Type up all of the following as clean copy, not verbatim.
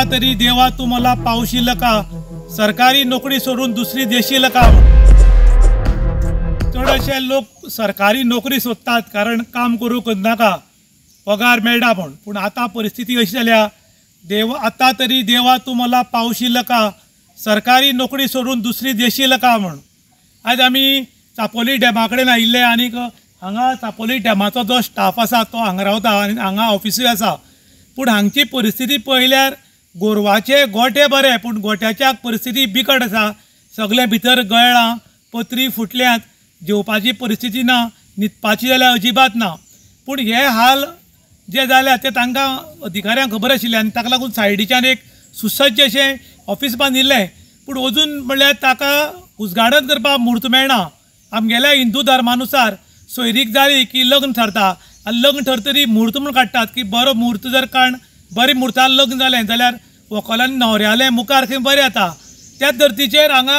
आता तरी देवा तू मला पावशील का, सरकारी नोकरी सोडून दुसरी देशील का। चडशे लोक सरकारी नोकरी सोदतात कारण काम करूंक नाका, पगार मेळटा पण आता परिस्थिती अशी जाल्या, आता तरी देवा तू मला पावशील का, सरकारी नोकरी सोडून दुसरी देशील का म्हण। आज आमी चापोली डॅमा कडेन आयिल्ले आनीक हांगा चापोली डॅमाचो जो स्टाफ आसा तो हांगा रावता आनी हांगा ऑफिसूय आसा, पूण हांगची परिस्थिती पळयल्यार गोरवाचे गोठे बरे पूण गोठ्याच्या परिस्थिती बिकट आसा। सगळे भितर गळ्ळां, पत्री फुटल्यात, जेवपाची परिस्थिती ना, न्हिदपाची जाल्यार अजिबात ना। पूण हे हाल जे जाल्या ते तांकां अधिकाऱ्यांक खबर आशिल्ले आनी ताका लागून सायडीच्यान एक सुसज्ज अशें ऑफिस बांदिल्लें, पूण अजून म्हणल्यार ताका उजगाडन करपाक म्हूर्त मेळना। आमगेल्या हिंदू धर्मानुसार सोयरीक जाली की लग्न ठरता आनी लग्न ठरतरी म्हूर्त म्हूण काडटात की बरो म्हूर्त जर कारण बरे मुहूर्तान लग्न जालें जाल्यार व्हंकलांनी न्हवऱ्यालें मुखार खंय बरें जाता। त्याच धर्तीचेर हांगा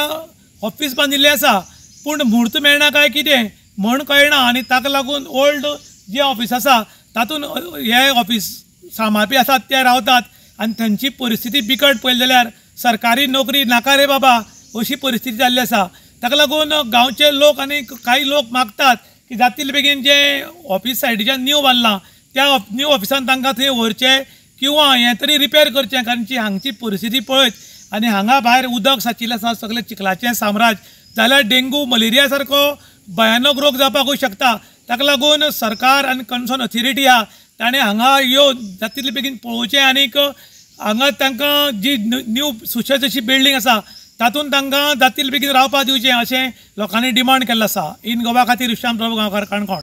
ऑफिस बांदिल्लें आसा पूण म्हूर्त मेळना काय कितें म्हण कळना आनी ताका लागून ओल्ड जे ऑफिस आसा तातूंत हे ऑफिस सांबाळपी आसात ते रावतात आनी तांची परिस्थिती बिकट पळयली जाल्यार सरकारी नोकरी नाका रे बाबा अशी परिस्थिती जाल्ली आसा। ताका लागून गांवचे लोक आनी काही लोक मागतात की जातले बेगीन जे ऑफिस सायडीच्यान न्यू बांदलां त्या न्यू ऑफिसान तांकां थंय व्हरचें किंवा हें तरी रिपेर करचें, कारण हांगची परिस्थिती पळयत आनी हांगा भायर उदक साचिल्लें आसा, सगळें चिखलाचें साम्राज्य जाल्यार डेंगू मलेरिया सारको भयानक रोग जावपाकूय शकता। ताका लागून सरकार आनी कन्सर्न ऑथॉरिटी आहा ताणें हांगा येवन जातले बेगीन पळोवचें आनीक हांगा तांकां जी न्यू सुशेज अशी बिल्डींग आसा तातूंत तांकां जातले बेगीन रावपाक दिवचें अशें लोकांनी डिमांड केल्लें आसा। इन गोवा खातीर विश्राम प्रभू गांवकार काणकोण।